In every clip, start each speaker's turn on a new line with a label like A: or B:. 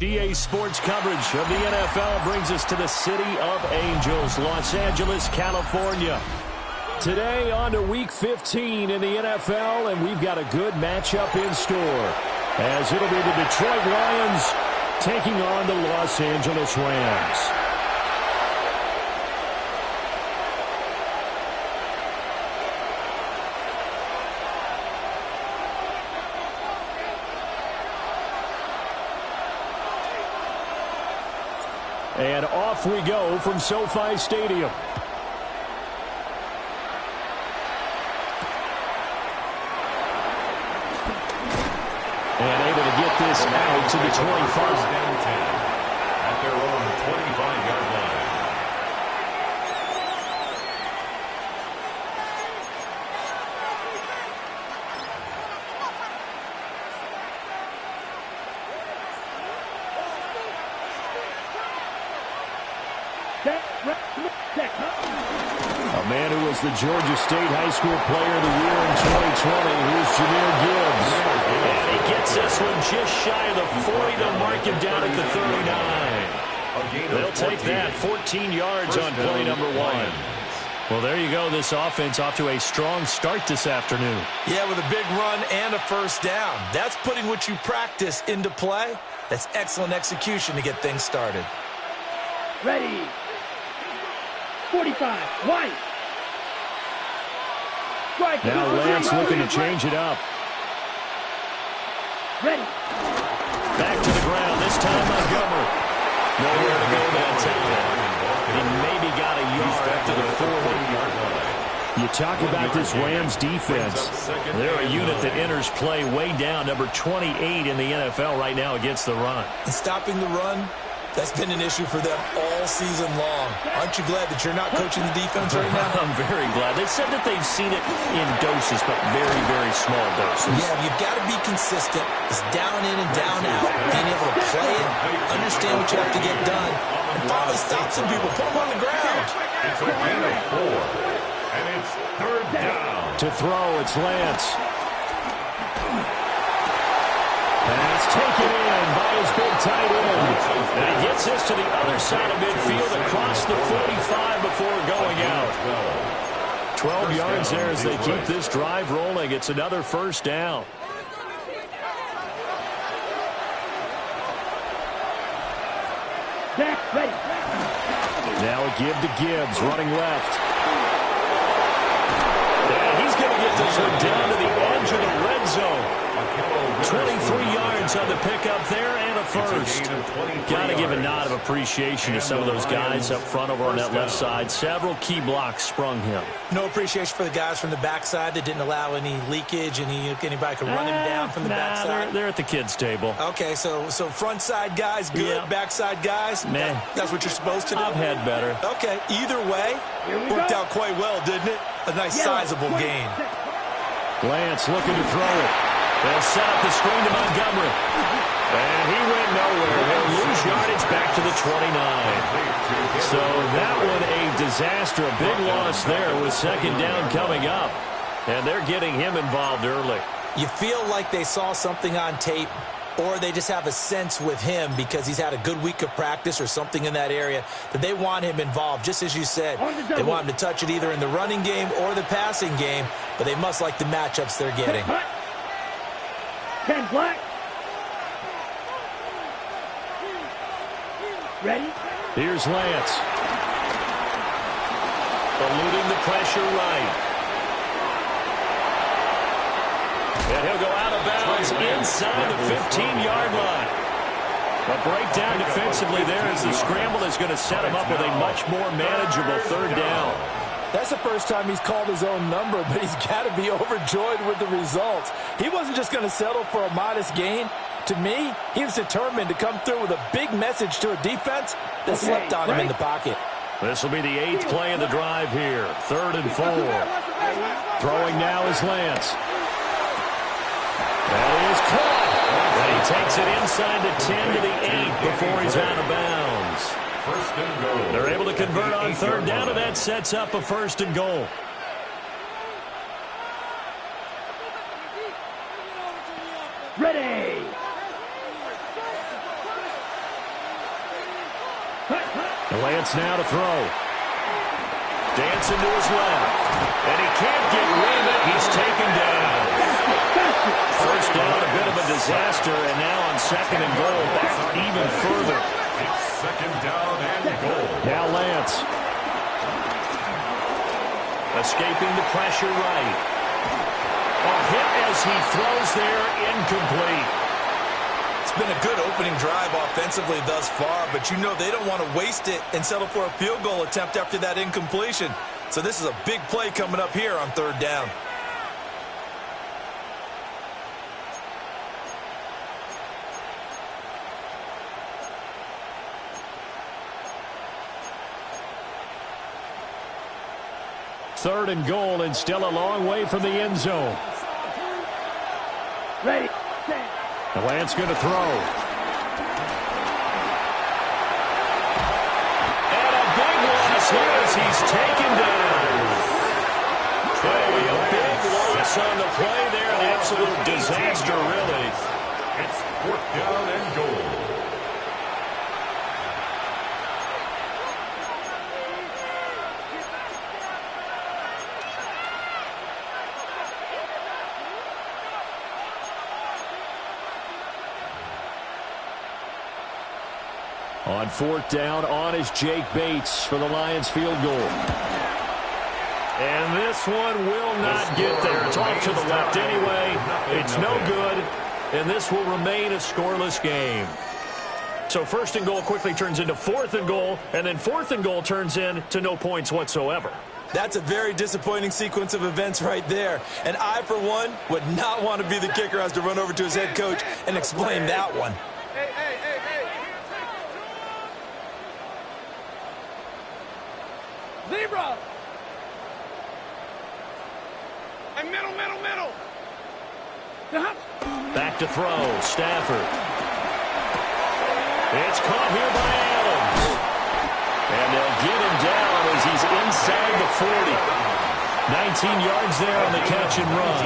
A: EA Sports coverage of the NFL brings us to the City of Angels, Los Angeles, California. Today on to Week 15 in the NFL, and we've got a good matchup in store, as it'll be the Detroit Lions taking on the Los Angeles Rams. And off we go from SoFi Stadium. And able to get this out to the 25.
B: At their own 25-yard line.
A: A man who was the Georgia State High School Player of the Year in 2020. Here's Jahmyr Gibbs. And he gets this one just shy of the 40 to mark him down at the 39. They'll take that. 14 yards on play number 1. Well, there you go. This offense off to a strong start this afternoon.
C: Yeah, with a big run and a first down. That's putting what you practice into play. That's excellent execution to get things started.
D: Ready. 45. White. Strike.
A: Now Lance looking to change it up.
D: Ready.
A: Back to the ground. This time Montgomery. Nowhere to go that time. He maybe got a yard after the 40-yard line. You talk about this Rams defense. They're a unit that enters play way down, number 28 in the NFL right now against the run.
C: And stopping the run, that's been an issue for them all season long. Aren't you glad that you're not coaching the defense right now?
A: I'm very glad. They said that they've seen it in doses, but very, very small doses.
C: Yeah, you've got to be consistent. It's down in and down out. Being able to play it, understand what you have to get done, and finally stop some people, put them on the ground.
B: It's a gain of 4, and it's third down.
A: To throw, it's Lance. Pass taken in by his big tight end. And he gets this to the other side of midfield across the 45 before going out. 12 yards there as they keep this drive rolling. It's another first down. Now a give to Gibbs, running left. And he's going to get this one down to the edge of the red zone. 23 yards on the pickup there and a first. Got to give a nod of appreciation to some of those guys up front over on that left side. Several key blocks sprung him.
C: No appreciation for the guys from the backside that didn't allow any leakage, and anybody could run him down from the backside.
A: They're at the kids' table.
C: Okay, so front side guys good, yeah. Backside guys,
A: man,
C: that's what you're supposed to do.
A: I've had better.
C: Okay, either way, worked out quite well, didn't it? A nice sizable gain.
A: Lance looking to throw it. They'll set up the screen to Montgomery. And he went nowhere. He'll lose yardage back to the 29. So that one a disaster. A big loss there with second down coming up. And they're getting him involved early.
C: You feel like they saw something on tape, or they just have a sense with him because he's had a good week of practice or something in that area that they want him involved. Just as you said, they want him to touch it either in the running game or the passing game, but they must like the matchups they're getting.
D: 10 black. Ready?
A: Here's Lance. Eluding the pressure right. And he'll go out of bounds inside the 15-yard line. A breakdown defensively there as the scramble is going to set him up with a much more manageable third down.
C: That's the first time he's called his own number, but he's got to be overjoyed with the results. He wasn't just going to settle for a modest gain. To me, he was determined to come through with a big message to a defense that slept on him in the pocket.
A: This will be the 8th play of the drive here. 3rd and 4. Throwing now is Lance. That is caught. And he takes it inside the 10 to the 8 before he's out of bounds.
B: First and goal.
A: They're able to convert on 3rd down, and that sets up a 1st and goal.
D: Ready.
A: Lance now to throw. Dancing to his left. And he can't get rid of it. He's taken down. First down, a bit of a disaster. And now on second and goal, back even further.
B: It's second down and goal.
A: Now Lance. Escaping the pressure right. A hit as he throws there, incomplete.
C: It's been a good opening drive offensively thus far, but you know they don't want to waste it and settle for a field goal attempt after that incompletion. So this is a big play coming up here on third down.
A: Third and goal, and still a long way from the end zone.
D: Ready.
A: The Lance going to throw. And a big loss here as he's taken down. A big loss on the play there. An absolute disaster, really.
B: It's fourth down and goal.
A: On fourth down, on is Jake Bates for the Lions field goal. And this one will not get there. It's off to the left anyway. It's no good, and this will remain a scoreless game. So first and goal quickly turns into fourth and goal, and then fourth and goal turns into no points whatsoever.
C: That's a very disappointing sequence of events right there. And I, for one, would not want to be the kicker who has to run over to his head coach and explain that one.
D: Hey. Zebra. And middle.
A: Back to throw, Stafford. It's caught here by Adams. And they'll get him down as he's inside the 40. 19 yards there on the catch and run.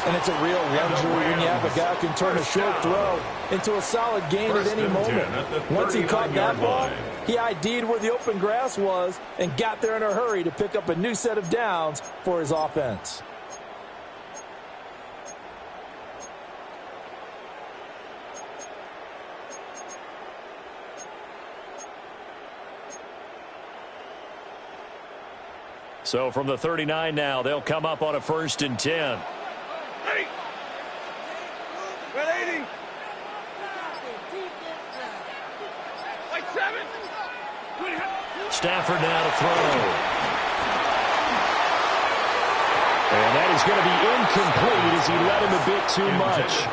C: And it's a real luxury when you have a guy who can turn a short throw into a solid gain at any moment. Once he caught that ball, he ID'd where the open grass was and got there in a hurry to pick up a new set of downs for his offense.
A: So from the 39 now, they'll come up on a 1st and 10.
D: Ready. 180. Like 7.
A: Stafford now to throw. And that is going to be incomplete as he led him a bit too much.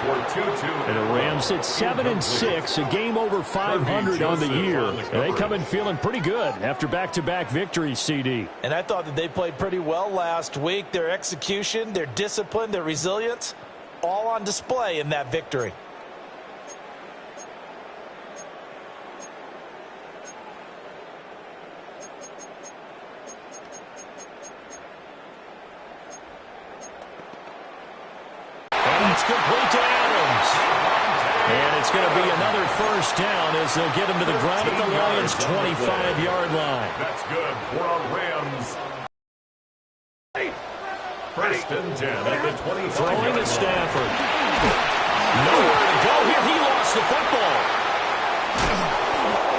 A: And the Rams sit 7-6, a game over 500 on the year. And they come in feeling pretty good after back-to-back victories, CD.
C: And I thought that they played pretty well last week. Their execution, their discipline, their resilience, all on display in that victory.
A: Complete to Adams. And it's going to be another first down as they'll get him to the ground at the Lions' 25-yard line.
B: That's good for our Rams. First and 10 at the 25.
A: Throwing to Stafford. Nowhere to go here. He lost the football.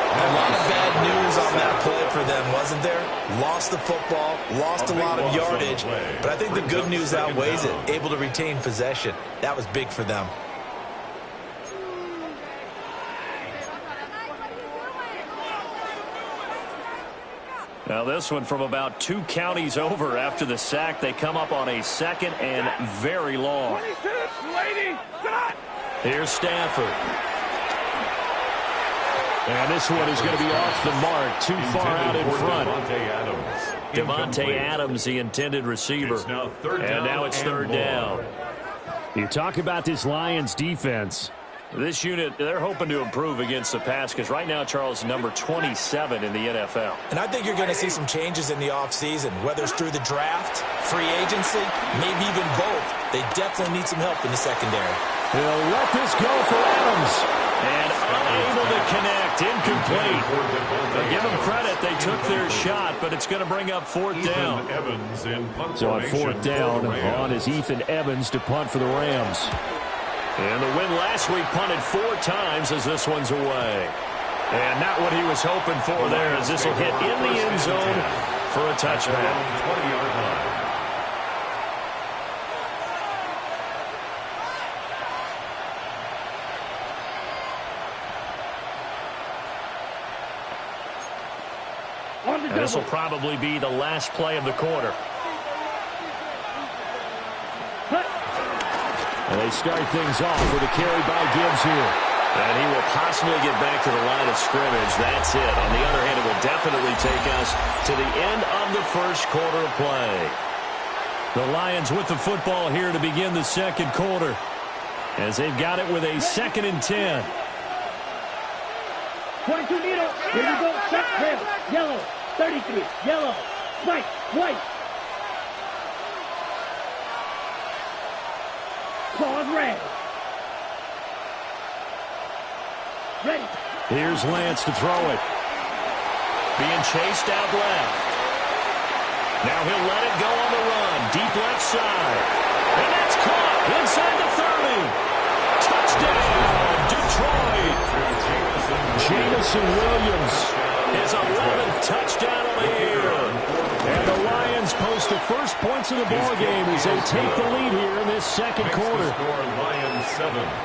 C: A lot of bad news on that play for them, wasn't there? Lost the football, lost a lot of yardage, but I think the good news outweighs it. Able to retain possession. That was big for them.
A: Now this one from about 2 counties over after the sack. They come up on a 2nd and very long. Here's Stafford. And this one is going to be off the mark, too far out in front. Devontae Adams, the intended receiver. And now it's third down. You talk about this Lions defense. This unit, they're hoping to improve against the pass because right now, Charles, number 27 in the NFL.
C: And I think you're going to see some changes in the offseason, whether it's through the draft, free agency, maybe even both. They definitely need some help in the secondary.
A: He'll let this go for Adams. And unable to connect, incomplete. They'll give him shot, but it's going to bring up fourth down.
B: Evans in punt
A: So on
B: formation
A: fourth down,
B: for the Rams.
A: on is Ethan Evans to punt for the Rams. And the win last week, punted 4 times as this one's away. And not what he was hoping for there, as this will hit in the end zone for a touchback.
B: 20-yard line.
A: And this will probably be the last play of the quarter. And they start things off with a carry by Gibbs here. And he will possibly get back to the line of scrimmage. That's it. On the other hand, it will definitely take us to the end of the first quarter of play. The Lions with the football here to begin the second quarter, as they've got it with a 2nd and 10.
E: 22 needle. Here we go. Check. Red. Yellow. 33. Yellow. White. White. Claws red. Ready.
A: Here's Lance to throw it. Being chased out left. Now he'll let it go on the run. Deep left side. And that's caught inside the 30. Touchdown, Detroit. Jamison Williams, his 11th touchdown of the year. And the Lions post the first points of the ballgame as they take the lead here in this second quarter.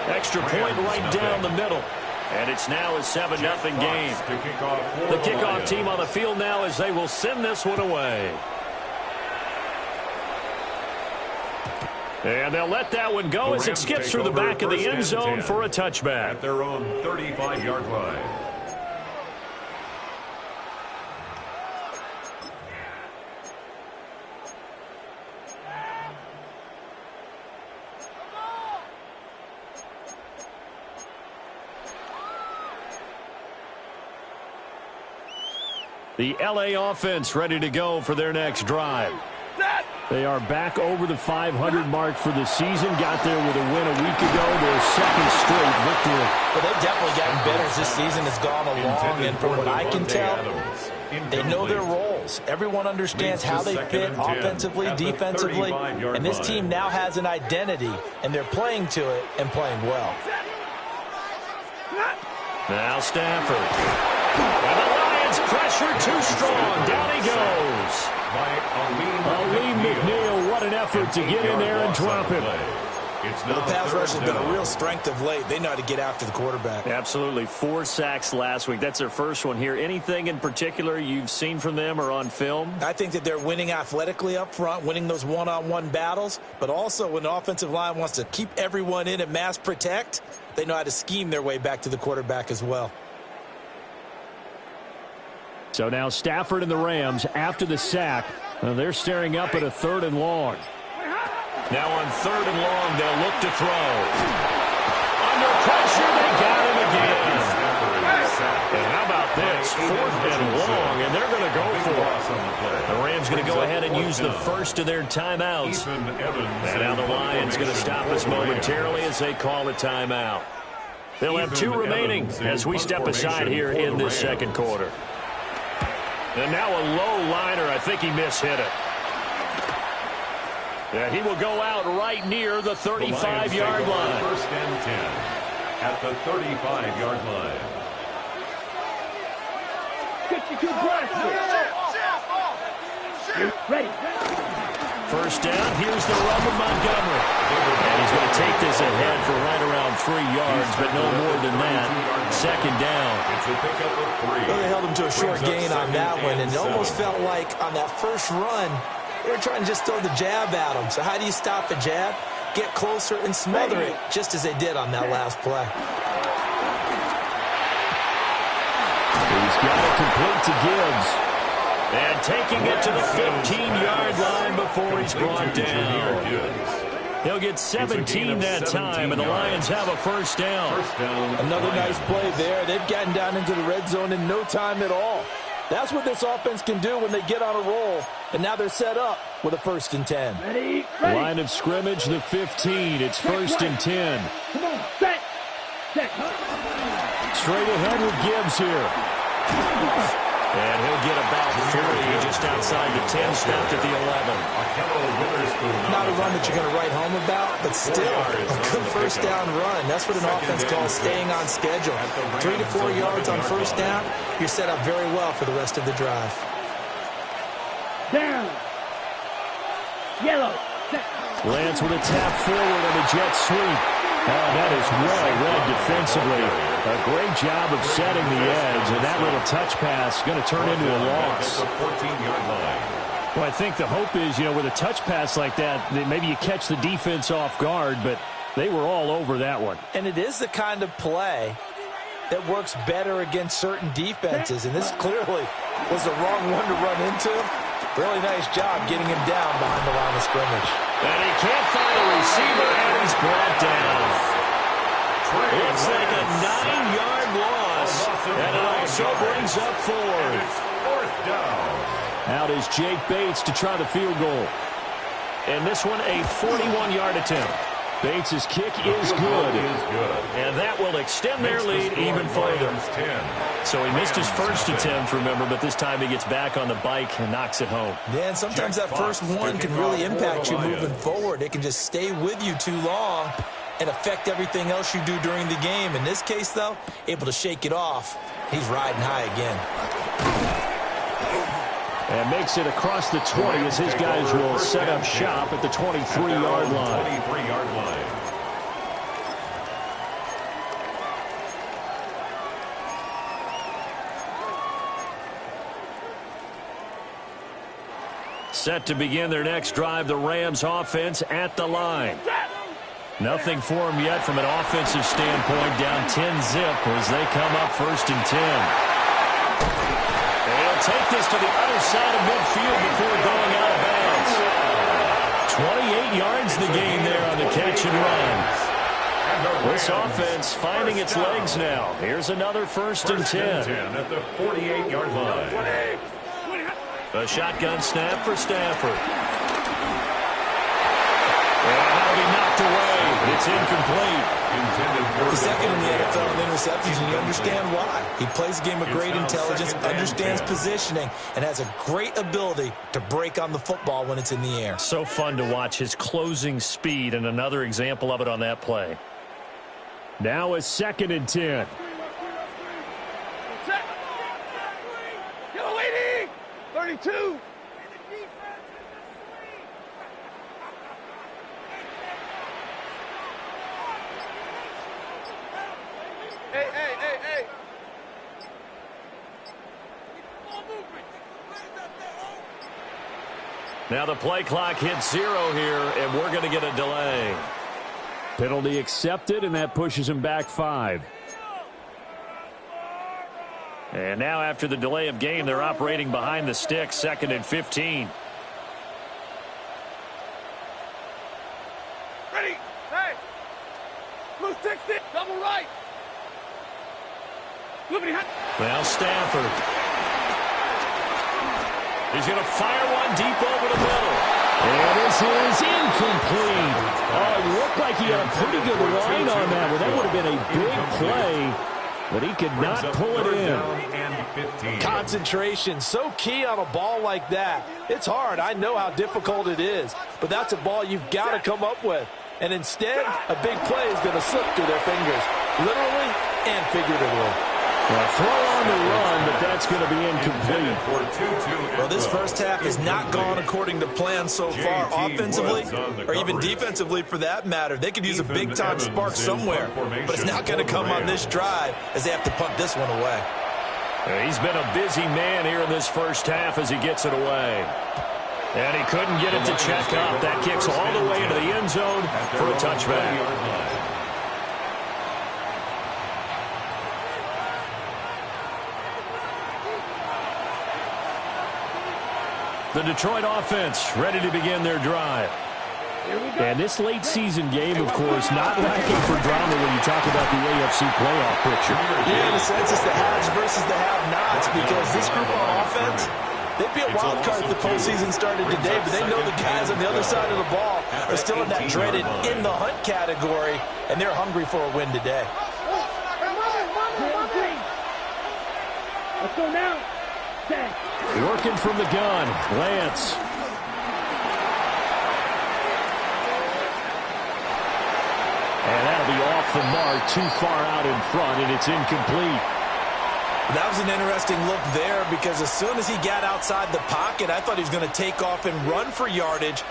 A: Extra point right down the middle. And it's now a 7-0 game. The kickoff team on the field now as they will send this one away. And they'll let that one go as it skips through the back of the end zone for a touchback.
B: At their own 35-yard line.
A: The LA offense ready to go for their next drive. They are back over the 500 mark for the season. Got there with a win a week ago, their 2nd straight victory.
C: Well, they've definitely gotten better as this season has gone along. And from what I can tell, they know their roles. Everyone understands how they fit offensively, defensively. And this team now has an identity, and they're playing to it and playing well.
A: Now Stafford. And the Lions pressure too strong. Down he goes. Aleem McNeil, what an effort to get in there and drop him.
C: The pass rush has been a real strength of late. They know how to get after the quarterback.
A: Absolutely. 4 sacks last week. That's their first one here. Anything in particular you've seen from them or on film?
C: I think that they're winning athletically up front, winning those one-on-one battles, but also when the offensive line wants to keep everyone in and mass protect, they know how to scheme their way back to the quarterback as well.
A: So now Stafford and the Rams, after the sack, they're staring up at a 3rd and long. Now on 3rd and long, they'll look to throw. Under pressure, they got him again. And how about this? 4th and long, and they're going to go for it. The Rams going to go ahead and use the first of their timeouts. And now the Lions going to stop us momentarily as they call a timeout. They'll have 2 remaining as we step aside here in this second quarter. And now a low liner. I think he mishit it. Yeah, he will go out right near the 35-yard line.
B: 1st and 10 at the 35-yard line.
E: 52 Ready.
A: First down. Here's the run with Montgomery. And he's going to take this ahead for right around 3 yards, but no more than that. 2nd down.
B: It's a pickup of 3.
C: Well, they held him to a short gain on that one, and it almost felt like on that first run, they were trying to just throw the jab at him. So how do you stop a jab? Get closer and smother it, just as they did on that last play.
A: He's got it complete to Gibbs. And taking it to the 15-yard line before he's brought down. He'll get 17 that time, and the Lions have a first down.
C: Another nice play there. They've gotten down into the red zone in no time at all. That's what this offense can do when they get on a roll. And now they're set up with a 1st and 10.
E: Ready.
A: Line of scrimmage, the 15. It's 1st and 10.
E: Come on, set.
A: Straight ahead with Gibbs here. And he'll get about 3 just outside the 10, snapped at the 11.
C: Not a run that you're going to write home about, but still a good first down run. That's what an offense calls staying on schedule. 3 to 4 yards on first down, you're set up very well for the rest of the drive.
E: Down. Yellow.
A: Lance with a tap forward on the jet sweep. That is well read defensively. A great job of setting the edge, and that little touch pass is going to turn into a loss. Well, I think the hope is, with a touch pass like that maybe you catch the defense off guard, but they were all over that one.
C: And it is the kind of play that works better against certain defenses, and this clearly was the wrong one to run into. Really nice job getting him down behind the line of scrimmage.
A: And he can't find a receiver, and he's brought down. Looks like a 9-yard loss, and it also brings up 4th down. Out is Jake Bates to try the field goal. And this one, a 41-yard attempt. Bates' kick is good. And that will extend their lead even further. So he missed his first attempt, remember, but this time he gets back on the bike and knocks it home.
C: Yeah, and sometimes that first one can really impact you moving forward. It can just stay with you too long and affect everything else you do during the game. In this case, though, able to shake it off. He's riding high again.
A: And makes it across the 20 as his guys will set up shop at the 23-yard line. Set to begin their next drive, the Rams offense at the line. Nothing for them yet from an offensive standpoint, down 10-zip as they come up 1st and 10. They'll take this to the other side of midfield before going out of bounds. 28 yards the gain there on the catch and run. This offense finding its legs now. Here's another 1st and 10.
B: At the 48-yard line.
A: A shotgun snap for Stafford. And that'll be knocked away. It's incomplete.
C: The second in the NFL in interceptions, and you understand why. He plays a game of great intelligence, understands positioning, and has a great ability to break on the football when it's in the air.
A: So fun to watch his closing speed, and another example of it on that play. Now a 2nd and 10.
D: Yellow 80! 32! Hey!
A: Now the play clock hits 0 here, and we're going to get a delay. Penalty accepted, and that pushes him back 5. And now after the delay of game, they're operating behind the stick, 2nd and 15.
D: Ready! Hey! Blue 60! Double right!
A: Now Stafford. He's going to fire one deep over the middle. And this is incomplete. Oh, it looked like he had a pretty good line on that one. That would have been a big play, but he could not pull it in.
C: Concentration, so key on a ball like that. It's hard. I know how difficult it is, but that's a ball you've got to come up with. And instead, a big play is going to slip through their fingers, literally and figuratively.
A: Well, throw on the run, but that's going to be incomplete.
C: Well, this first half has not gone according to plan so far, offensively or even defensively for that matter. They could use a big-time spark somewhere, but it's not going to come on this drive as they have to punt this one away.
A: He's been a busy man here in this first half as he gets it away. And he couldn't get it to check up. That kicks all the way into the end zone for a touchback. The Detroit offense ready to begin their drive. And this late season game, of course, not lacking for drama when you talk about the AFC playoff picture.
C: Yeah, in a sense, it's the haves versus the have-nots because this group on offense, they'd be a wild card if the postseason started today, but they know the guys on the other side of the ball are still in that dreaded in-the-hunt category, and they're hungry for a win today.
E: Let's go now. Set.
A: Working from the gun, Lance. And that'll be off the mark, too far out in front, and it's incomplete.
C: That was an interesting look there because as soon as he got outside the pocket, I thought he was going to take off and run for yardage.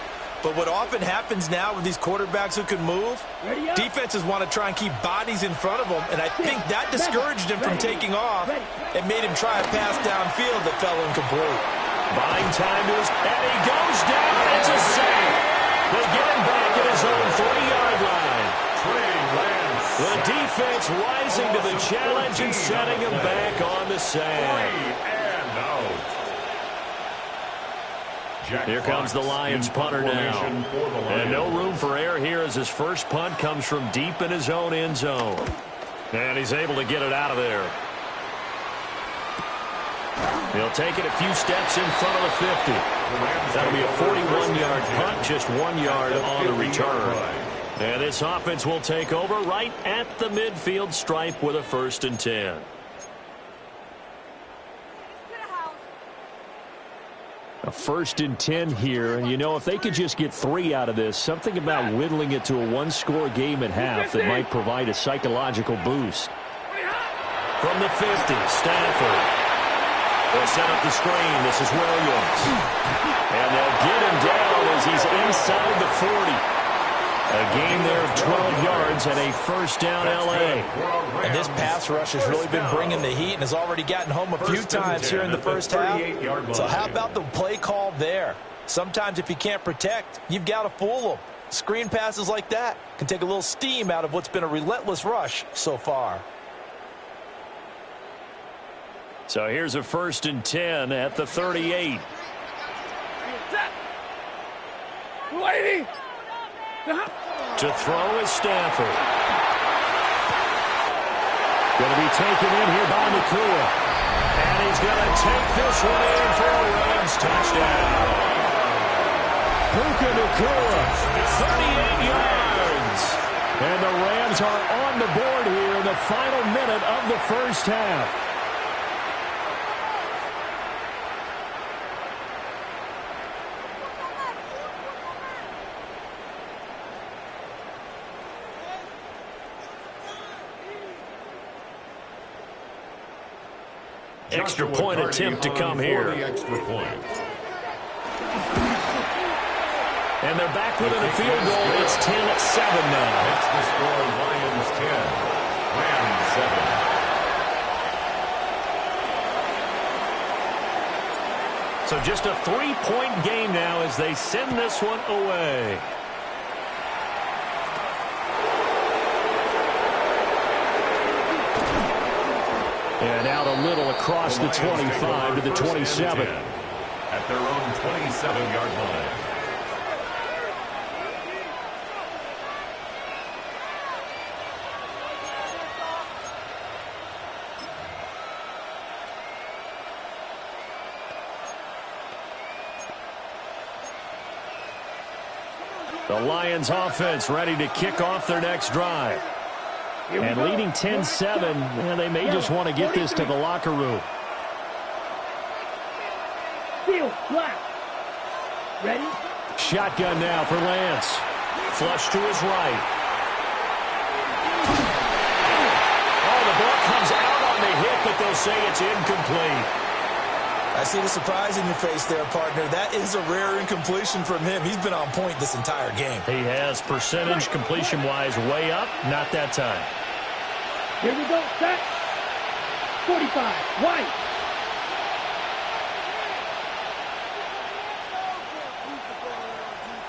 C: But what often happens now with these quarterbacks who can move, defenses want to try and keep bodies in front of them, and I think that discouraged him from taking off and made him try a pass downfield that fell incomplete.
A: Buying time to his, and he goes down. It's a sack. They get him back at his own 40-yard line. The defense rising to the challenge and setting him back on the sack. Here comes the Lions punter now. And no room for error here as his first punt comes from deep in his own end zone. And he's able to get it out of there. He'll take it a few steps in front of the 50. That'll be a 41-yard punt, just 1 yard on the return. And this offense will take over right at the midfield stripe with a 1st and 10. A 1st and 10 here, and you know, if they could just get 3 out of this, something about whittling it to a one-score game at half that might provide a psychological boost. From the 50, Stafford. They'll set up the screen. This is Williams. And they'll get him down as he's inside the 40. A gain there of 12 yards and a 1st down L.A.
C: And this pass rush has really been bringing the heat and has already gotten home a few times here in the first half. So how about the play call there? Sometimes if you can't protect, you've got to fool them. Screen passes like that can take a little steam out of what's been a relentless rush so far.
A: So here's a 1st and 10 at the 38.
D: Lady!
A: To throw is Stafford. Going to be taken in here by Nakua. And he's going to take this one in for a Rams touchdown. Puka Nakua, 38 yards. And the Rams are on the board here in the final minute of the first half. Extra point attempt to come here. And they're back within a field goal. It's 10-7 now.
B: That's the score. Lions 10, Rams 7.
A: So just a 3-point game now as they send this one away. And out a little across the 25 to the 27.
B: At their own 27-yard line.
A: The Lions offense ready to kick off their next drive. And leading 10-7, they may just want to get this to the locker room.
E: Field, black. Ready?
A: Shotgun now for Lance. Flush to his right. Oh, the ball comes out on the hit, but they'll say it's incomplete.
C: I see the surprise in your face there, partner. That is a rare incompletion from him. He's been on point this entire game.
A: He has percentage completion-wise way up. Not that time.
E: Here we go. Set. 45. White.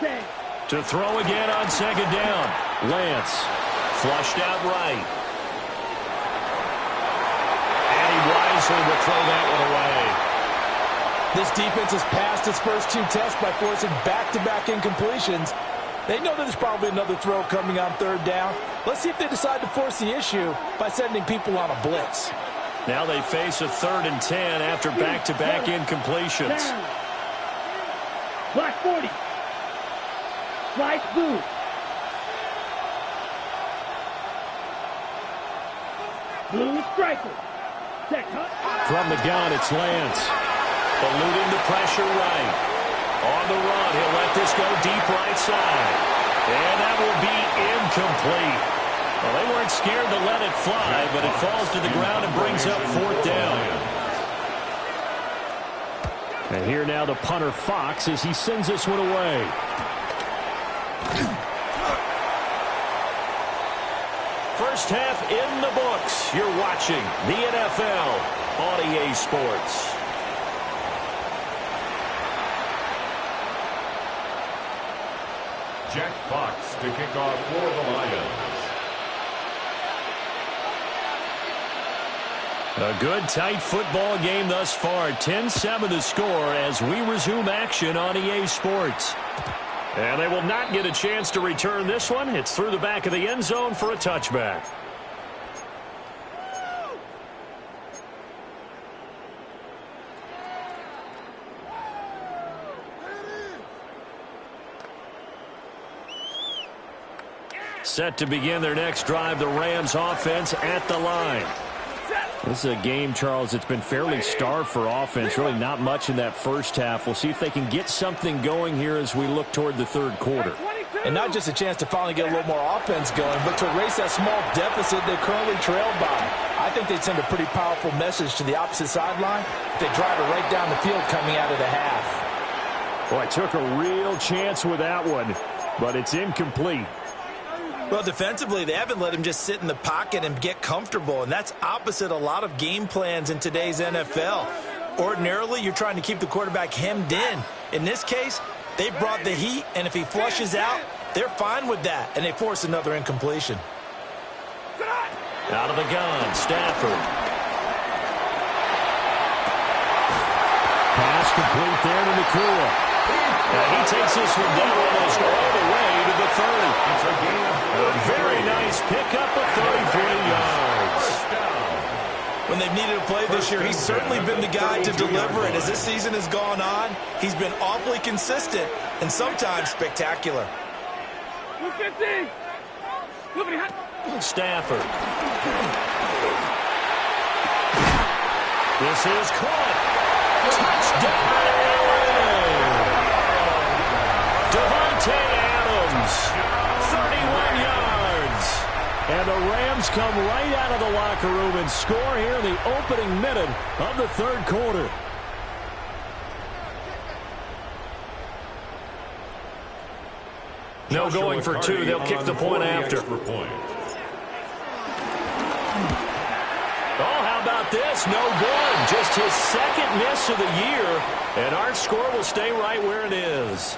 E: Set.
A: To throw again on 2nd down. Lance. Flushed out right. And he wisely will throw that one away.
C: This defense has passed its first 2 tests by forcing back-to-back incompletions. They know that there's probably another throw coming on 3rd down. Let's see if they decide to force the issue by sending people on a blitz.
A: Now they face a 3rd and 10 after back-to-back incompletions.
E: Black 40. Slice blue. Blue striker. Set cut.
A: From the gun, it's Lance. Eluding the pressure right. On the run, he'll let this go deep right side. And that will be incomplete. Well, they weren't scared to let it fly, but it falls to the ground and brings up 4th down.
B: And here now the punter Fox as he sends this one away.
A: First half in the books. You're watching the NFL on EA Sports.
B: Jack Fox to kick off for the Lions.
A: A good, tight football game thus far. 10-7 to score as we resume action on EA Sports.
B: And they will not get a chance to return this one. It's through the back of the end zone for a touchback.
A: Set to begin their next drive, the Rams offense at the line.
B: This is a game, Charles, that's been fairly starved for offense. Really not much in that first half. We'll see if they can get something going here as we look toward the third quarter.
C: And not just a chance to finally get a little more offense going, but to erase that small deficit they're currently trailed by. I think they'd send a pretty powerful message to the opposite sideline if they drive it right down the field coming out of the half.
B: Boy, took a real chance with that one, but it's incomplete.
C: Well, defensively, they haven't let him just sit in the pocket and get comfortable, and that's opposite a lot of game plans in today's NFL. Ordinarily, you're trying to keep the quarterback hemmed in. In this case, they brought the heat, and if he flushes out, they're fine with that, and they force another incompletion.
A: Out of the gun, Stafford.
B: Pass complete there to Nakua.
A: And he takes this one down almost all the way to the 30. A very nice pickup of 33 yards.
C: When they've needed a play this year, he's certainly been the guy to deliver it. As this season has gone on, he's been awfully consistent and sometimes spectacular.
A: Stafford. This is caught. Touchdown, Davante Adams, 31 yards.
B: And the Rams come right out of the locker room and score here in the opening minute of the third quarter.
A: No going for two. They'll kick the point after. Oh, how about this? No good. Just his second miss of the year. And our score will stay right where it is.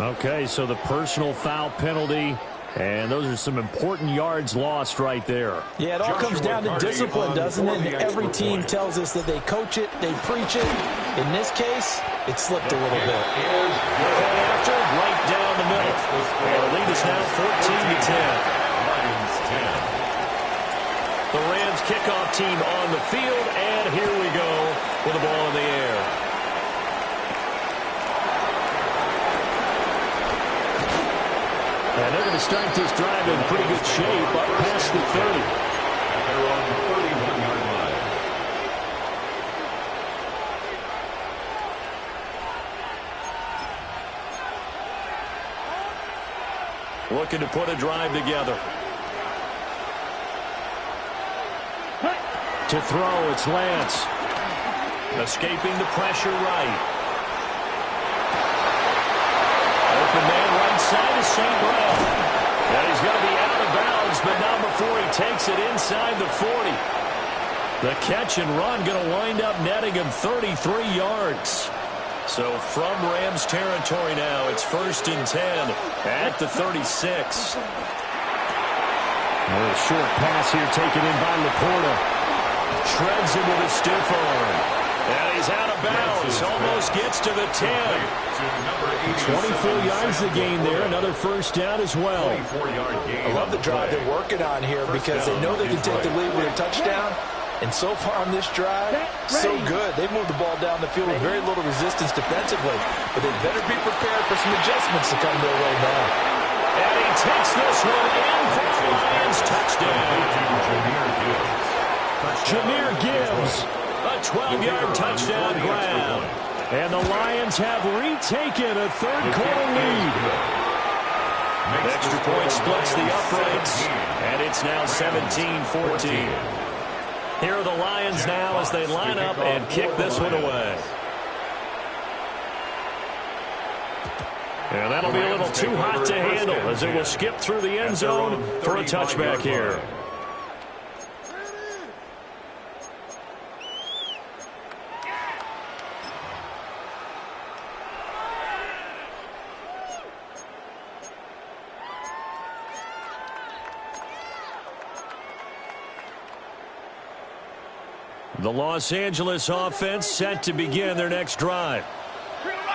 B: Okay, so the personal foul penalty, and those are some important yards lost right there.
C: Yeah, it all comes down to discipline, doesn't it? And every team tells us that they coach it, they preach it. In this case, it slipped a little bit.
A: After, right down the middle. And the lead is now 14-10. The Rams kickoff team on the field, and here we go with the ball in the air.
B: And they're going to start this drive in pretty good shape up past the 30. They're on the 31-yard line.
A: Looking to put a drive together.
B: To throw, it's Lance.
A: Escaping the pressure right. Open man right side is St. Brown. And he's going to be out of bounds, but not before he takes it inside the 40. The catch and run going to wind up netting him 33 yards. So from Rams territory now, it's 1st and 10 at the 36.
B: A short pass here taken in by Laporta.
A: Treads him with a stiff arm. And he's out of bounds. Almost gets to the 10.
B: 24 yards a gain there. Another first down as well.
C: I love the drive they're working on here because they know they can take the lead with a touchdown. And so far on this drive, so good. They've moved the ball down the field with very little resistance defensively. But they better be prepared for some adjustments to come their way now.
A: And he takes this one in for the Lions touchdown.
B: Jahmyr Gibbs.
A: A
B: a 12-yard touchdown grab. And the Lions have retaken a third-quarter lead. Extra point splits the uprights, and it's now 17-14. Here are the Lions now as they line up and kick this one away. And that'll be a little too hot to handle as it will skip through the end zone for a touchback here. The Los Angeles offense set to begin their next drive.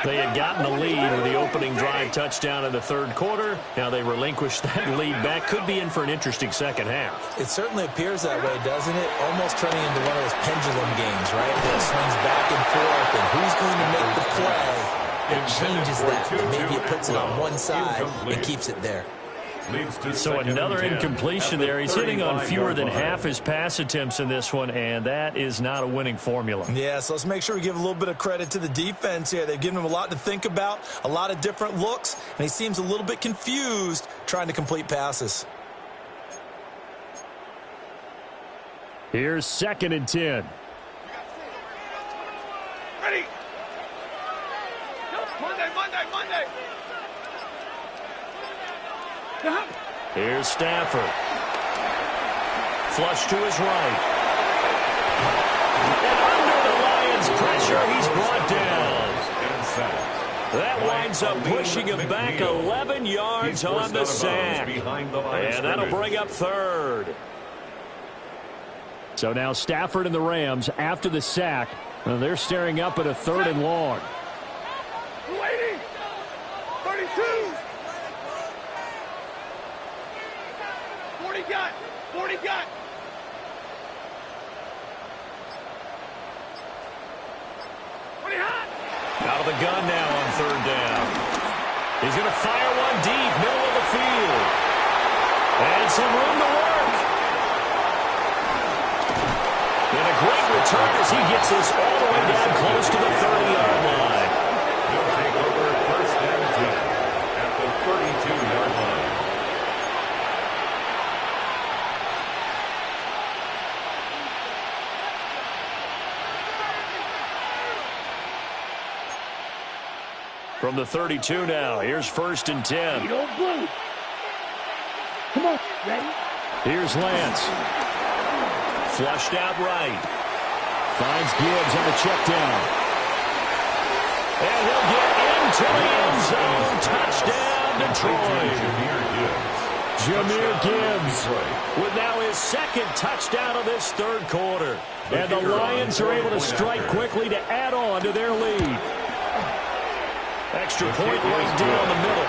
B: They had gotten the lead with the opening drive touchdown in the third quarter. Now they relinquished that lead back. Could be in for an interesting second half.
C: It certainly appears that way, doesn't it? Almost turning into one of those pendulum games, right? Where it swings back and forth, and who's going to make the play? It changes that. Maybe it puts it on one side and keeps it there.
B: So another incompletion there. He's hitting on fewer than half his pass attempts in this one, and that is not a winning formula.
C: Yeah, so let's make sure we give a little bit of credit to the defense here. They've given him a lot to think about, a lot of different looks, and he seems a little bit confused trying to complete passes.
B: Here's 2nd and 10.
D: Ready. Monday.
B: Here's Stafford. Flush to his right. And under the Lions' pressure, he's brought down. That winds up pushing him back 11 yards on the sack. And that'll bring up 3rd. So now Stafford and the Rams, after the sack, they're staring up at a 3rd and long.
D: 40 got.
B: Out of the gun now on 3rd down. He's going to fire one deep, middle of the field. And some room to work. And a great return as he gets this all the way down close to the 30-yard line.
F: He'll take over 1st and 10 at the 32-yard line.
B: From the 32 now, here's 1st and 10.
E: Come on, ready?
B: Here's Lance. Flushed out right. Finds Gibbs on the check down. And he'll get into the end zone. Touchdown, Detroit. Jahmyr Gibbs with now his 2nd touchdown of this 3rd quarter. And the Lions are able to strike quickly to add on to their lead. Extra point right down the middle.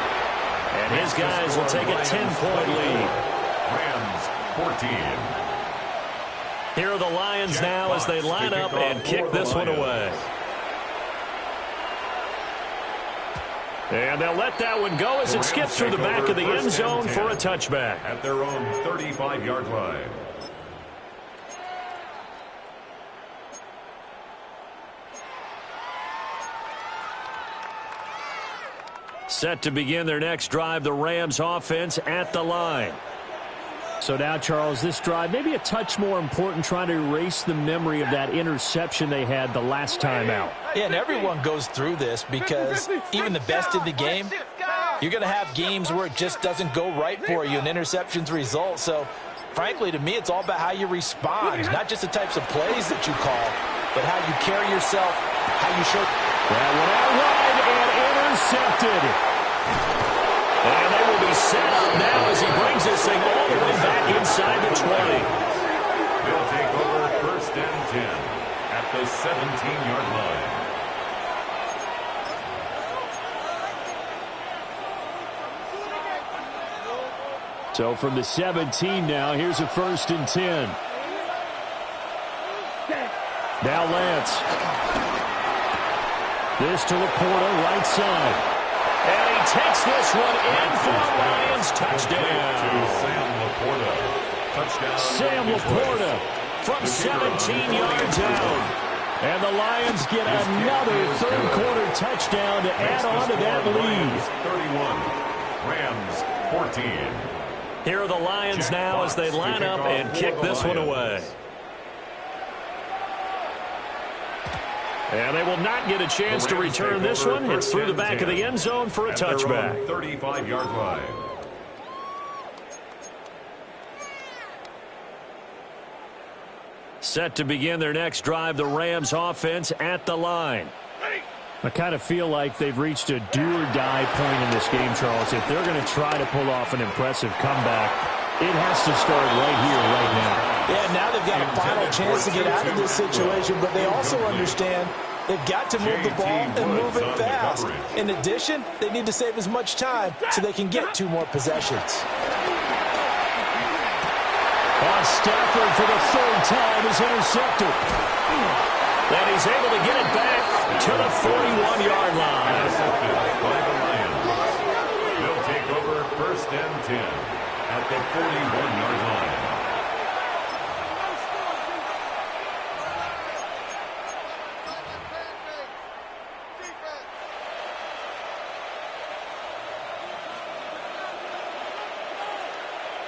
B: And his guys will take a 10-point lead.
F: Rams 14.
B: Here are the Lions now as they line up and kick this one away. And they'll let that one go as it skips through the back of the end zone for a touchback.
F: At their own 35-yard line.
B: Set to begin their next drive, the Rams offense at the line. So now, Charles, this drive, maybe a touch more important, trying to erase the memory of that interception they had the last time out.
C: Yeah, and everyone goes through this because even the best in the game, you're going to have games where it just doesn't go right for you and interceptions result. So, frankly, to me, it's all about how you respond, not just the types of plays that you call, but how you carry yourself, how you show.
B: That one out wide and intercepted. And they will be set up now as he brings this thing all the way back inside the 20.
F: They'll take over 1st and 10 at the 17-yard line.
B: So from the 17 now, here's a 1st and 10. Now Lance. This to Laporta, right side. And he takes this one in for a Lions touchdown.
F: Sam Laporta. Touchdown.
B: Sam Laporta from 17 yards out. And the Lions get another third-quarter touchdown to add on to that lead.
F: 31, Rams 14.
A: Here are the Lions now as they line up and kick this one away. And they will not get a chance to return this one. It's through the back of the end zone for a touchback.
F: 35-yard line.
A: Set to begin their next drive, the Rams offense at the line.
B: I kind of feel like they've reached a do-or-die point in this game, Charles. If they're going to try to pull off an impressive comeback, it has to start right here, right now.
C: Yeah, now they've got a final chance to get out of this situation, but they also understand they've got to move the ball and move it fast. In addition, they need to save as much time so they can get 2 more possessions.
B: Stafford for the third time is intercepted.
A: And he's able to get it back to the 41-yard line.
F: Intercepted by the Lions. They'll take over first and 10 at the 41-yard line.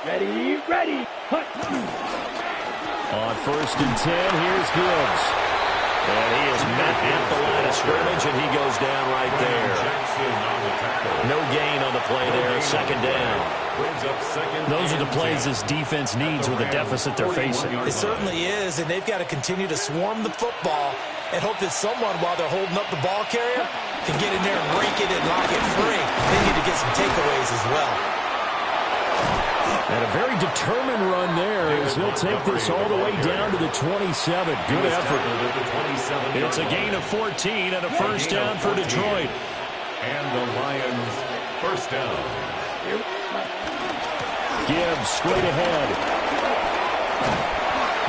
E: Ready, ready. Hut.
B: On first and 10, here's Gibbs.
A: And he is met at the line of scrimmage, and he goes down right there. No gain on the play there, second down.
B: Those are the plays this defense needs with the deficit they're facing.
C: It certainly is, and they've got to continue to swarm the football and hope that someone, while they're holding up the ball carrier, can get in there and rake it and lock it free. They need to get some takeaways as well.
B: And a very determined run there as he'll take this all the way down to the 27. Good effort.
A: It's a gain of 14 and a first down for Detroit.
F: And the Lions first down.
B: Gibbs straight ahead.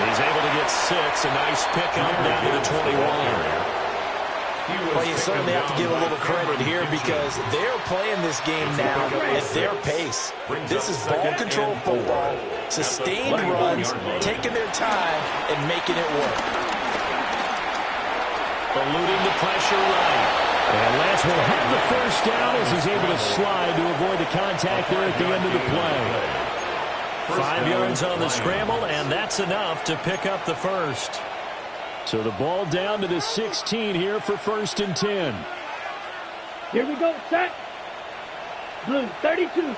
A: He's able to get 6. A nice pickup down to the 21.
C: Well, you certainly have to give a little credit here because they're playing this game now at their pace. This is ball control football, sustained runs, taking their time, and making it work.
A: Eluding the pressure right.
B: And Lance will have the first down as he's able to slide to avoid the contact there at the end of the play.
A: 5 yards on the scramble, and that's enough to pick up the first.
B: So the ball down to the 16 here for first and 10.
E: Here we go, set. Blue, 32.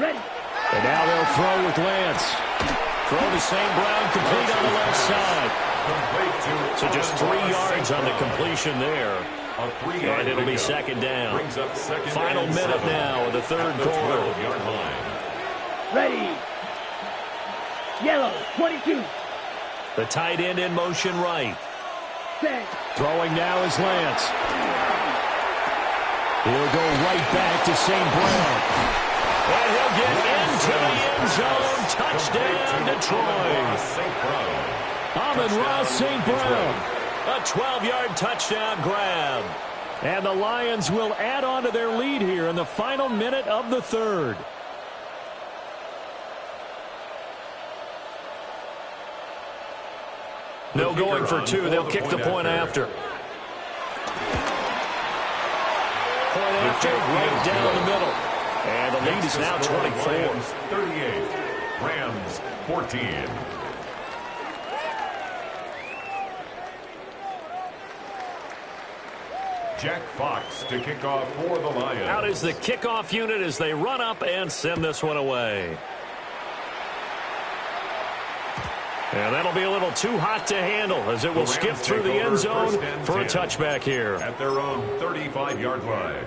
E: Ready.
B: And now they'll throw with Lance.
A: Throw to St. Brown, complete on the left side. So just 3 yards on the completion there. And it'll be second down. Final minute now of the third quarter.
E: Ready. Yellow, 22.
A: The tight end in motion right.
E: Set.
B: Throwing now is Lance. He'll go right back to St. Brown.
A: And he'll get into the end zone. Touchdown, Detroit.
B: Amon-Ra St. Brown.
A: A 12-yard touchdown grab.
B: And the Lions will add on to their lead here in the final minute of the third.
A: No going for 2. They'll kick the point after. Point after, right down the middle. And the lead is now 24.
F: 38. Rams 14. Jack Fox to kick off for the Lions.
A: Out is the kickoff unit as they run up and send this one away. And that'll be a little too hot to handle as it will skip through the end zone for a touchback here.
F: At their own 35-yard line.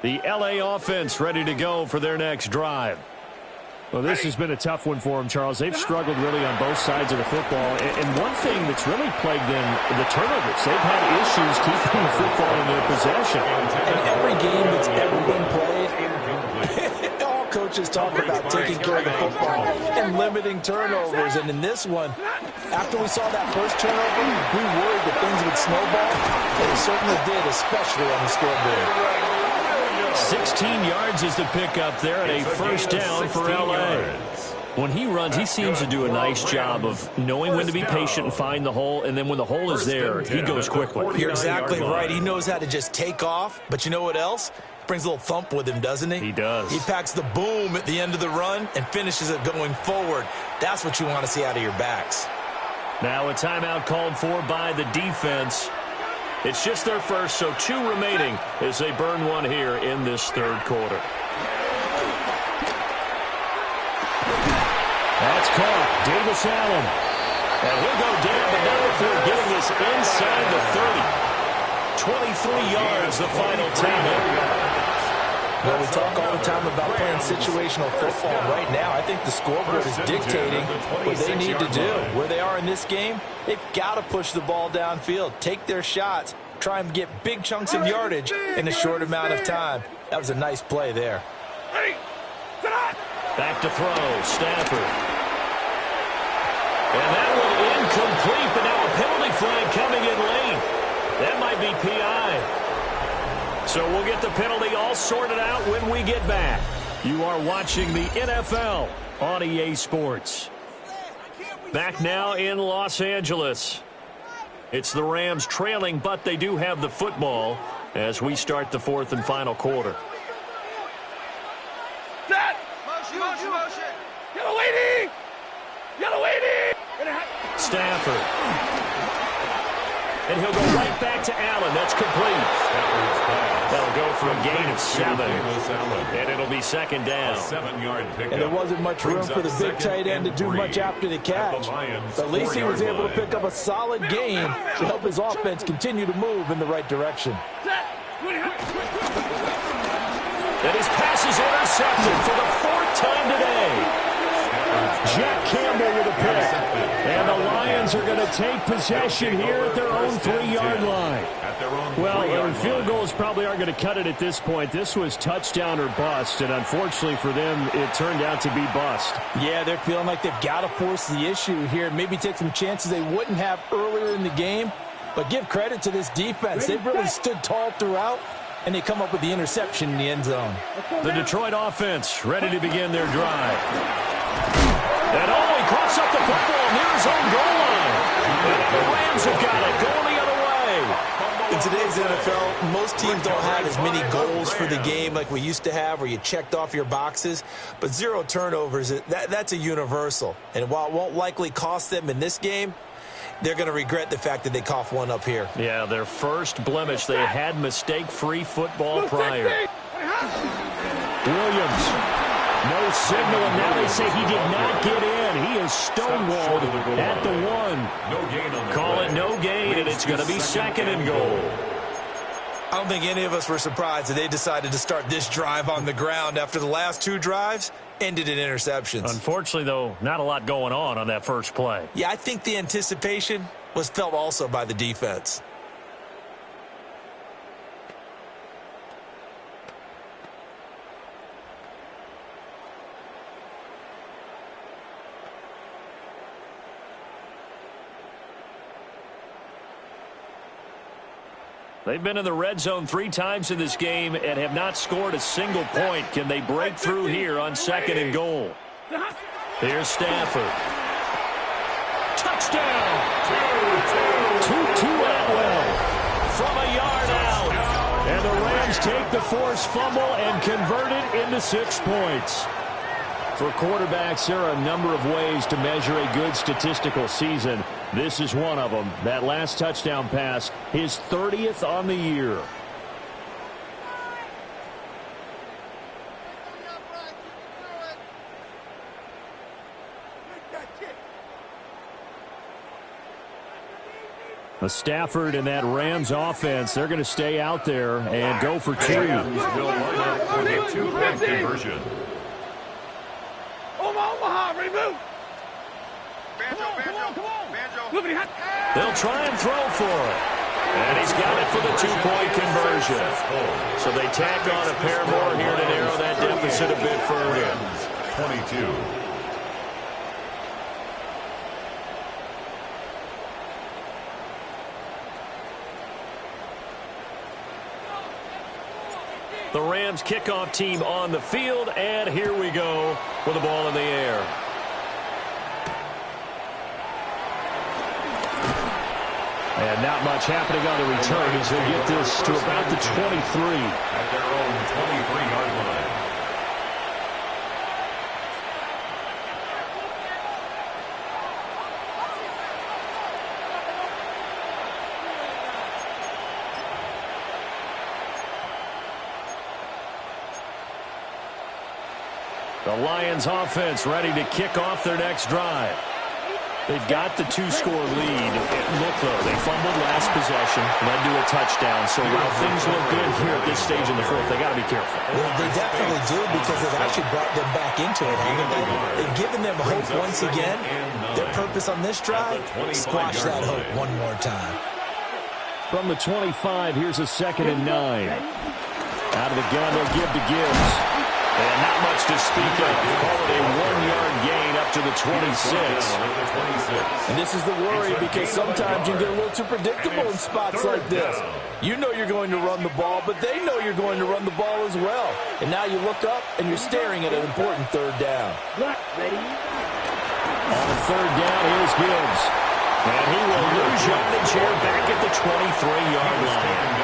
B: The LA offense ready to go for their next drive. Well, this has been a tough one for them, Charles. They've struggled really on both sides of the football. And one thing that's really plagued them, the turnovers. They've had issues keeping the football in their possession.
C: In every game that's ever been played, all coaches talk about taking care of the football and limiting turnovers. And in this one, After we saw that first turnover, we worried that things would snowball, and it certainly did, especially on the scoreboard.
B: 16 yards is the pickup there, and a first down for L.A. When he runs, he seems to do a nice job of knowing when to be patient and find the hole, and then when the hole is there, he goes quickly.
C: You're exactly right. He knows how to just take off, but you know what else? Brings a little thump with him, doesn't he?
B: He does.
C: He packs the boom at the end of the run and finishes it going forward. That's what you want to see out of your backs.
B: Now a timeout called for by the defense. It's just their first, so 2 remaining as they burn one here in this third quarter. That's caught. Davis Allen. And he'll go down, but now before getting this inside the 30. 23 yards, the final timeout.
C: Well, we talk all the time about playing situational football. Right now, I think the scoreboard is dictating what they need to do. Where they are in this game, they've got to push the ball downfield, take their shots, try and get big chunks of yardage in a short amount of time. That was a nice play there.
B: Back to throw, Stafford. And that one incomplete, but now a penalty flag coming in late. That might be PI. So we'll get the penalty all sorted out when we get back. You are watching the NFL on EA Sports. Back now in Los Angeles. It's the Rams trailing, but they do have the football as we start the fourth and final quarter.
D: Set! Motion! Yellow lady!
B: Stafford. And he'll go right back to Allen. That's complete. That'll go for a gain of 7. And it'll be second down.
F: 7-yard pickup.
C: And there wasn't much room for the big tight end to do much after the catch. But at least he was able to pick up a solid gain to help his offense continue to move in the right direction.
B: And his pass is intercepted for the 4th time today. Jack Campbell with a pick. And the Lions are going to take possession here at their own 3-yard line. Well, field goals probably aren't going to cut it at this point. This was touchdown or bust, and unfortunately for them, it turned out to be bust.
C: Yeah, they're feeling like they've got to force the issue here. Maybe take some chances they wouldn't have earlier in the game. But give credit to this defense. They've really stood tall throughout, and they come up with the interception in the end zone.
B: The Detroit offense ready to begin their drive. And he coughs up the football near his own goal line. And the Rams have got it going the other way.
C: In today's NFL, most teams don't have as many goals for the game like we used to have where you checked off your boxes. But 0 turnovers, that's a universal. And while it won't likely cost them in this game, they're going to regret the fact that they coughed one up here.
B: Yeah, their first blemish. They had mistake-free football prior. Williams. No signal, and now they say he did not get in. He is stonewalled at the 1. Call it no gain, and it's going to be 2nd and goal.
C: I don't think any of us were surprised that they decided to start this drive on the ground after the last 2 drives ended in interceptions.
B: Unfortunately, though, not a lot going on that first play.
C: Yeah, I think the anticipation was felt also by the defense.
B: They've been in the red zone 3 times in this game and have not scored a single point. Can they break through here on 2nd and goal? Here's Stafford. Touchdown! Tutu Atwell from a yard out. And the Rams take the forced fumble and convert it into 6 points. For quarterbacks, there are a number of ways to measure a good statistical season. This is one of them. That last touchdown pass, his 30th on the year. The Stafford and that Rams offense, they're going to stay out there and go for 2.
F: Will line up for the 2-point conversion.
D: Omaha, remove.
B: They'll try and throw for it. And he's got it for the 2-point conversion. So they tack on a pair more here to narrow that deficit a bit further.
F: 22.
B: The Rams kickoff team on the field, and here we go with the ball in the air. And not much happening on the return as they get this to about the 23.
F: At their own 23-yard line.
B: The Lions offense ready to kick off their next drive. They've got the two-score lead. Look, though, they fumbled last possession, led to a touchdown. So while things look good here at this stage in the fourth, they got to be careful.
C: Well, they definitely do because they've actually brought them back into it, haven't they? They've given them hope once again. Their purpose on this drive, squash that hope one more time.
B: From the 25, here's a 2nd and 9. Out of the gun, they'll give to Gibbs. And not much to speak of. Call it a 1-yard gain up to the 26.
G: And this is the worry because sometimes you get a little too predictable in spots like this. You know you're going to run the ball, but they know you're going to run the ball as well. And now you look up and you're staring at an important third down.
B: On 3rd down, here's Gibbs. And he will lose yardage here back at the 23-yard line.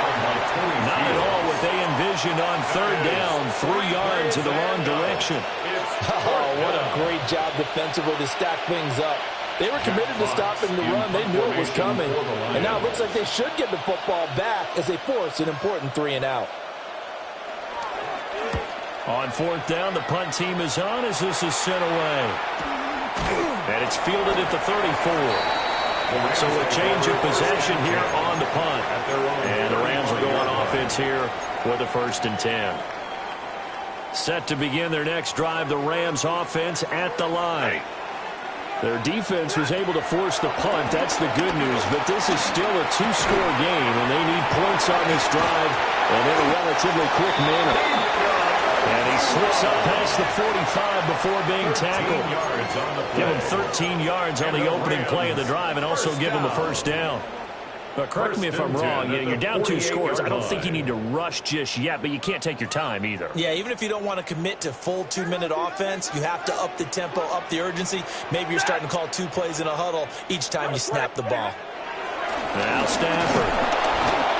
B: Not at all what they envisioned on 3rd down. 3 yards in the wrong direction.
G: Oh, what a great job defensively to stack things up. They were committed to stopping the run. They knew it was coming. And now it looks like they should get the football back as they force an important 3-and-out.
B: On 4th down, the punt team is on as this is sent away. And it's fielded at the 34. So a change of possession here on the punt. And the Rams will go on offense here with a 1st and 10. Set to begin their next drive, the Rams offense at the line. Their defense was able to force the punt. That's the good news. But this is still a 2-score game, and they need points on this drive and in a relatively quick manner. And he slips up past the 45 before being tackled. Give him 13 yards on the opening play of the drive and also give him a 1st down. But correct me if I'm wrong, you're down 2 scores. I don't think you need to rush just yet, but you can't take your time either.
C: Yeah, even if you don't want to commit to full 2-minute offense, you have to up the tempo, up the urgency. Maybe you're starting to call 2 plays in a huddle each time you snap the ball.
B: Now Stafford.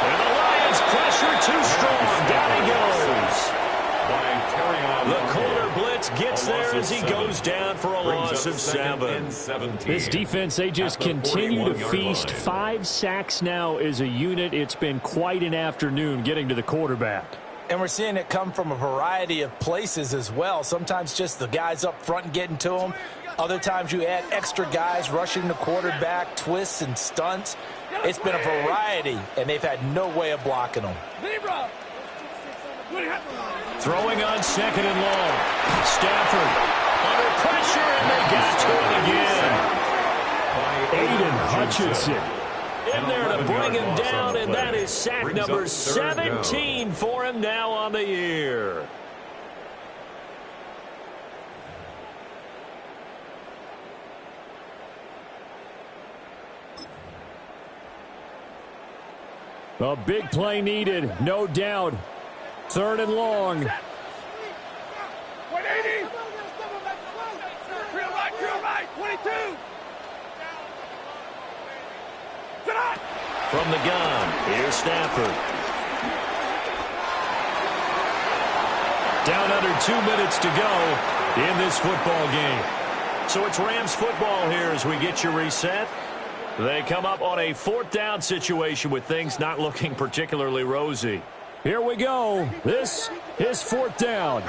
B: And the Lions pressure too strong. Down he goes. The corner blitz gets there as he goes down for a loss of 7. This defense, they just continue to feast. 5 sacks now as a unit. It's been quite an afternoon getting to the quarterback.
C: And we're seeing it come from a variety of places as well. Sometimes just the guys up front getting to them. Other times you add extra guys rushing the quarterback, twists and stunts. It's been a variety, and they've had no way of blocking them.
B: Throwing on 2nd and long. Stafford under pressure, and they got to him again. Aiden Hutchinson in there to bring him down, and that is sack number 17 for him now on the year. A big play needed, no doubt. 3rd and long.
D: 180. Real right, 22.
B: From the gun, here's Stafford. Down under 2 minutes to go in this football game. So it's Rams football here as we get you reset. They come up on a 4th down situation with things not looking particularly rosy. Here we go. This is 4th down.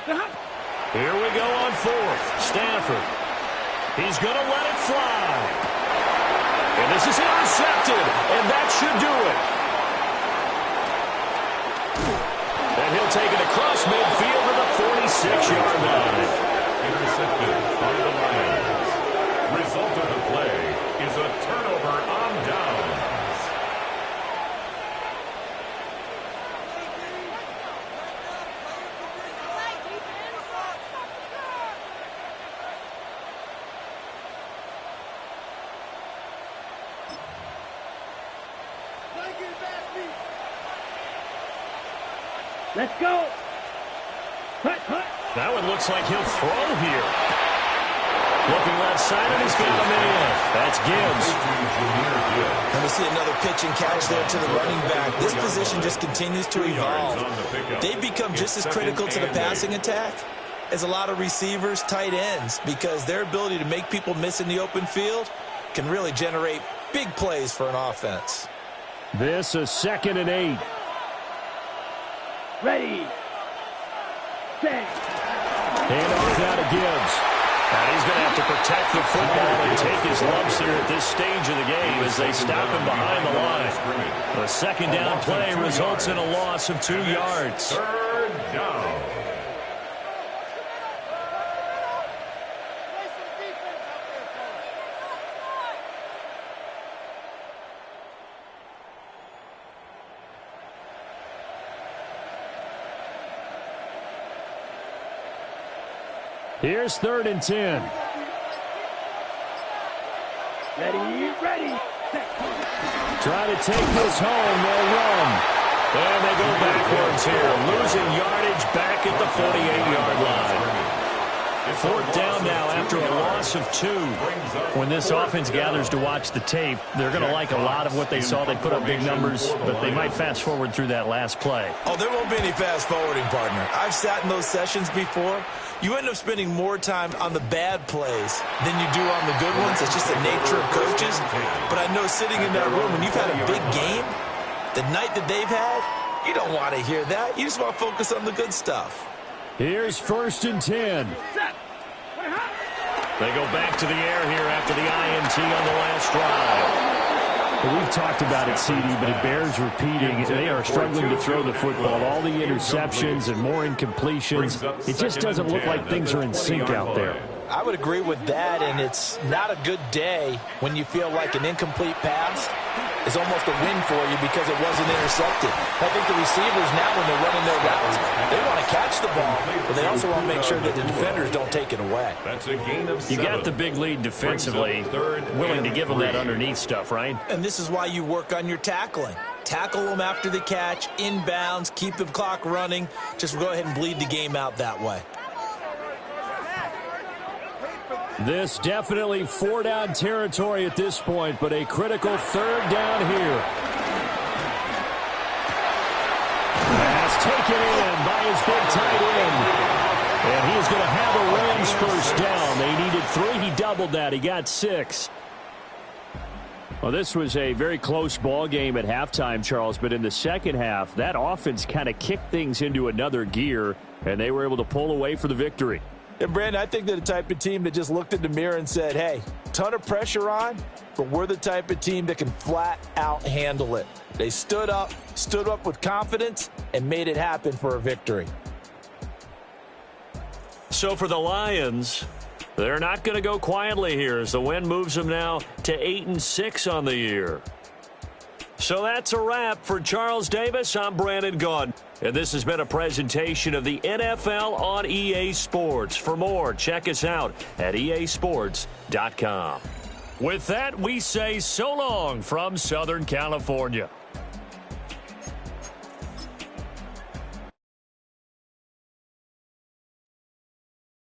B: Here we go on 4th. Stafford. He's going to let it fly. And this is intercepted. And that should do it. And he'll take it across midfield to the 46-yard line.
F: Intercepted by the Lions. Result of the play is a turnover on downs.
E: Let's go. Hut, hut.
B: That one looks like he'll throw here. Looking left side, and he's got him in. That's Gibbs.
C: And we see another pitch and catch there to the running back. This position just continues to evolve. They become just as critical to the passing attack as a lot of receivers, tight ends, because their ability to make people miss in the open field can really generate big plays for an offense.
B: This is 2nd and 8.
E: Ready. Set.
B: Hand off now to Gibbs. And he's going to have to protect the football and take his lumps here at this stage of the game as they stop him behind the line. The second down play results in a loss of 2 yards.
F: 3rd down.
B: Here's 3rd and 10.
E: Ready. Set.
B: Try to take this home. They'll run. And they go backwards here. Losing yardage back at the 48-yard line. 4th down now after a loss of 2. When this offense gathers to watch the tape, they're going to like a lot of what they saw. They put up big numbers, but they might fast forward through that last play.
C: Oh, there won't be any fast forwarding, partner. I've sat in those sessions before. You end up spending more time on the bad plays than you do on the good ones. It's just the nature of coaches. But I know sitting in that room, when you've had a big game, the night that they've had, you don't want to hear that. You just want to focus on the good stuff.
B: Here's 1st and 10. They go back to the air here after the INT on the last drive. Well, we've talked about it, CD, but it bears repeating. They are struggling to throw the football. All the interceptions and more incompletions. It just doesn't look like things are in sync out there.
C: I would agree with that, and it's not a good day when you feel like an incomplete pass is almost a win for you because it wasn't intercepted. I think the receivers now, when they're running their routes, they want to catch the ball, but they also want to make sure that the defenders don't take it away.
F: That's a gain of 7.
B: You got the big lead defensively, willing to give them that underneath stuff, right?
C: And this is why you work on your tackling. Tackle them after the catch, inbounds, keep the clock running. Just go ahead and bleed the game out that way.
B: This definitely 4-down territory at this point, but a critical 3rd down here. Pass taken in by his big tight end. And he is going to have a Rams first down. They needed 3. He doubled that. He got 6. Well, this was a very close ball game at halftime, Charles, but in the second half, that offense kind of kicked things into another gear, and they were able to pull away for the victory.
C: And, Brandon, I think they're the type of team that just looked in the mirror and said, hey, ton of pressure on, but we're the type of team that can flat out handle it. They stood up with confidence, and made it happen for a victory.
B: So for the Lions, they're not going to go quietly here as the win moves them now to 8-6 on the year. So that's a wrap for Charles Davis. I'm Brandon Gaudin. And this has been a presentation of the NFL on EA Sports. For more, check us out at easports.com. With that, we say so long from Southern California.